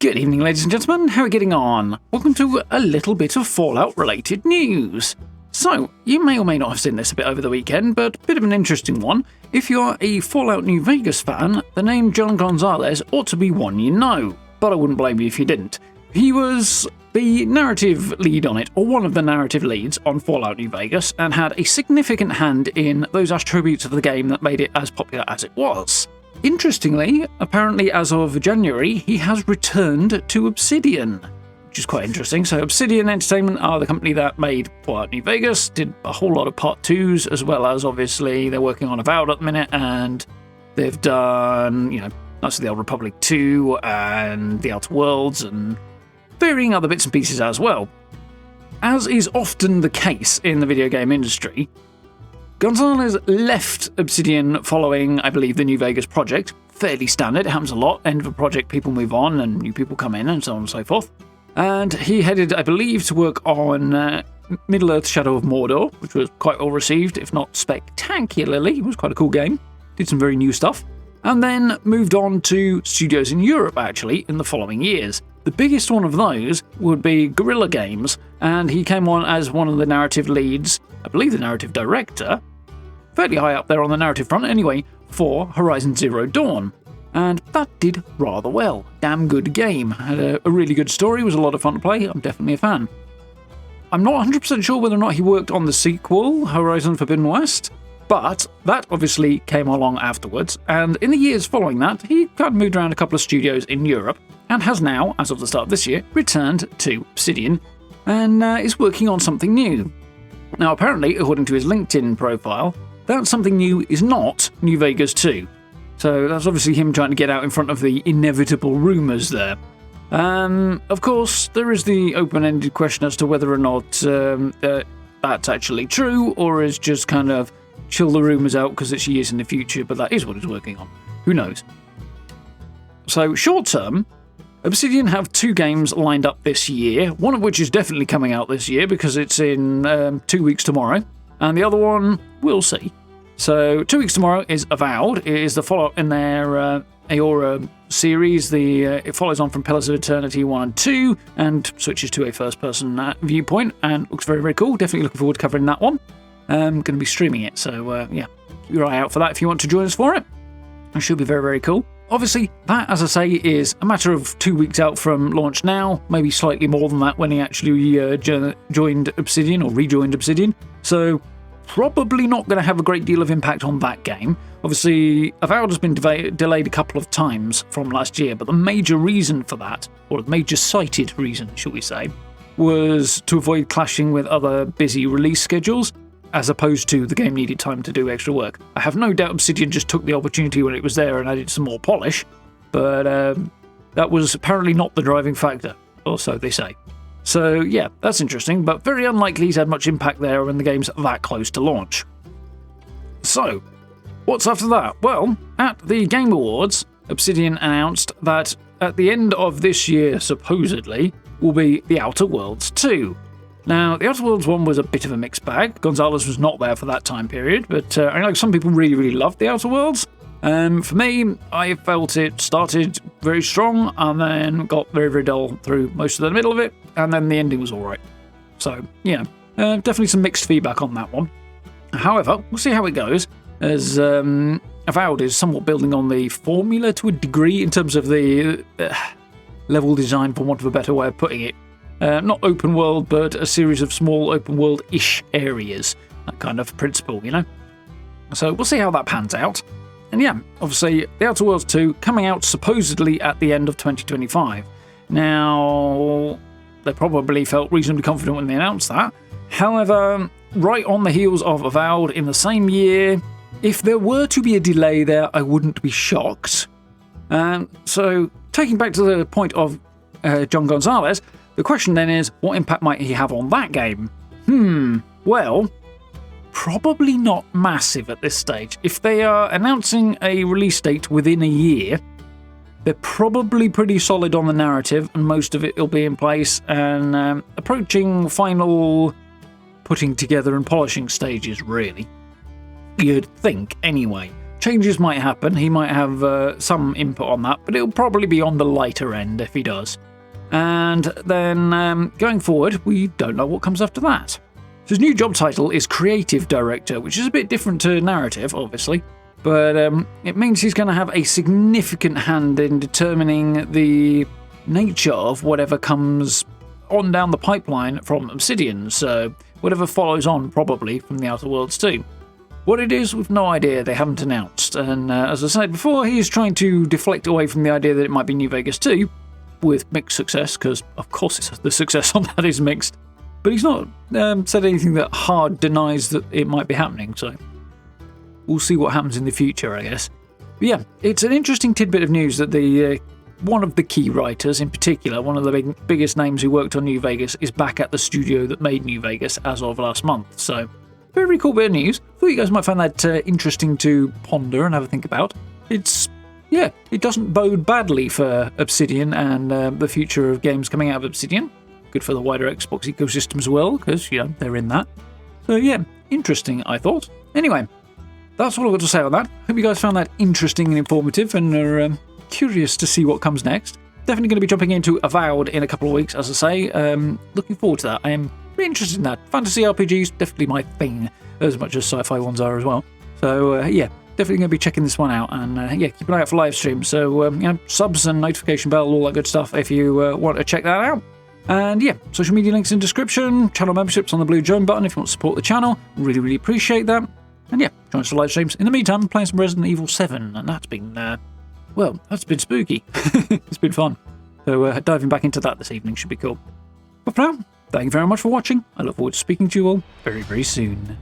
Good evening, ladies and gentlemen. How are we getting on? Welcome to a little bit of Fallout-related news. So, you may or may not have seen this a bit over the weekend, but a bit of an interesting one. If you're a Fallout New Vegas fan, the name Gonzalez ought to be one you know, but I wouldn't blame you if you didn't. He was the narrative lead on it, or one of the narrative leads on Fallout New Vegas, and had a significant hand in those attributes of the game that made it as popular as it was. Interestingly, apparently as of January, he has returned to Obsidian, which is quite interesting. So Obsidian Entertainment are the company that made Fallout New Vegas, did a whole lot of Part 2s, as well as obviously they're working on Avowed at the minute, and they've done, Knights of the Old Republic 2 and The Outer Worlds and varying other bits and pieces as well. As is often the case in the video game industry, Gonzalez left Obsidian following, I believe, the New Vegas project. Fairly standard, it happens a lot. End of a project, people move on and new people come in and so on and so forth. And he headed, I believe, to work on Middle-earth: Shadow of Mordor, which was quite well received, if not spectacularly. It was quite a cool game. Did some very new stuff. And then moved on to studios in Europe, actually, in the following years. The biggest one of those would be Guerrilla Games, and he came on as one of the narrative leads, I believe the narrative director, fairly high up there on the narrative front anyway, for Horizon Zero Dawn. And that did rather well. Damn good game. Had a really good story, was a lot of fun to play, I'm definitely a fan. I'm not 100% sure whether or not he worked on the sequel, Horizon Forbidden West, but that obviously came along afterwards, and in the years following that, he kind of moved around a couple of studios in Europe, and has now, as of the start of this year, returned to Obsidian, and is working on something new. Now apparently, according to his LinkedIn profile, that something new is not New Vegas 2. So that's obviously him trying to get out in front of the inevitable rumours there. Of course, there is the open-ended question as to whether or not that's actually true, or is just kind of chill the rumours out because it's years in the future, but that is what he's working on. Who knows? So short term, Obsidian have 2 games lined up this year, one of which is definitely coming out this year because it's in 2 weeks tomorrow, and the other one, we'll see. So 2 weeks tomorrow is Avowed. It is the follow-up in their Aora series. It follows on from Pillars of Eternity 1 and 2, and switches to a first-person viewpoint, and looks very, very cool. Definitely looking forward to covering that one. Going to be streaming it, so yeah, keep your eye out for that if you want to join us for it. It should be very, very cool. Obviously, that, as I say, is a matter of 2 weeks out from launch now, maybe slightly more than that when he actually joined Obsidian, or rejoined Obsidian, so probably not going to have a great deal of impact on that game. Obviously, Avowed has been delayed a couple of times from last year, but the major reason for that, or the major cited reason, shall we say, was to avoid clashing with other busy release schedules, as opposed to the game needed time to do extra work. I have no doubt Obsidian just took the opportunity when it was there and added some more polish, but that was apparently not the driving factor, or so they say. So yeah, that's interesting, but very unlikely he's had much impact there when the game's that close to launch. So, what's after that? Well, at the Game Awards, Obsidian announced that at the end of this year, supposedly, will be The Outer Worlds 2. Now, The Outer Worlds 1 was a bit of a mixed bag. Gonzalez was not there for that time period, but I know some people really, really loved The Outer Worlds. For me, I felt it started very strong and then got very, very dull through most of the middle of it, and then the ending was alright. So, yeah, definitely some mixed feedback on that one. However, we'll see how it goes, as Avowed is somewhat building on the formula to a degree in terms of the level design, for want of a better way of putting it. Not open world, but a series of small open world-ish areas. That kind of principle, So we'll see how that pans out. And yeah, obviously, The Outer Worlds 2 coming out supposedly at the end of 2025. Now, they probably felt reasonably confident when they announced that. However, right on the heels of Avowed in the same year, if there were to be a delay there, I wouldn't be shocked. So, taking back to the point of John Gonzalez, the question then is, what impact might he have on that game? Well, probably not massive at this stage. If they are announcing a release date within a year, they're probably pretty solid on the narrative, and most of it will be in place and approaching final putting together and polishing stages, really. You'd think, anyway. changes might happen. He might have some input on that, but it'll probably be on the lighter end if he does. And then going forward, we don't know what comes after that. His new job title is Creative Director, which is a bit different to narrative, obviously, but it means he's going to have a significant hand in determining the nature of whatever comes on down the pipeline from Obsidian, so whatever follows on probably from the Outer Worlds too. What it is, we've no idea, they haven't announced, and as I said before, he's trying to deflect away from the idea that it might be New Vegas 2, with mixed success, because of course the success on that is mixed. But he's not said anything that hard denies that it might be happening, so we'll see what happens in the future, I guess. But yeah, it's an interesting tidbit of news that the one of the key writers, in particular, one of the biggest names who worked on New Vegas, is back at the studio that made New Vegas as of last month. So, very cool bit of news. Thought you guys might find that interesting to ponder and have a think about. Yeah, it doesn't bode badly for Obsidian and the future of games coming out of Obsidian. Good for the wider Xbox ecosystem as well, because, they're in that. So yeah, interesting, I thought. Anyway, that's all I've got to say on that. Hope you guys found that interesting and informative and are curious to see what comes next. Definitely going to be jumping into Avowed in a couple of weeks, as I say. Looking forward to that. I am really interested in that. Fantasy RPGs, definitely my thing, as much as sci-fi ones are as well. So yeah, definitely going to be checking this one out. And yeah, keep an eye out for live streams. So subs and notification bell, all that good stuff if you want to check that out. And yeah, social media links in description, channel memberships on the blue join button if you want to support the channel. Really, really appreciate that. And yeah, join us for live streams. In the meantime, playing some Resident Evil 7, and that's been, that's been spooky. It's been fun. So diving back into that this evening should be cool. But for now, thank you very much for watching. I look forward to speaking to you all very, very soon.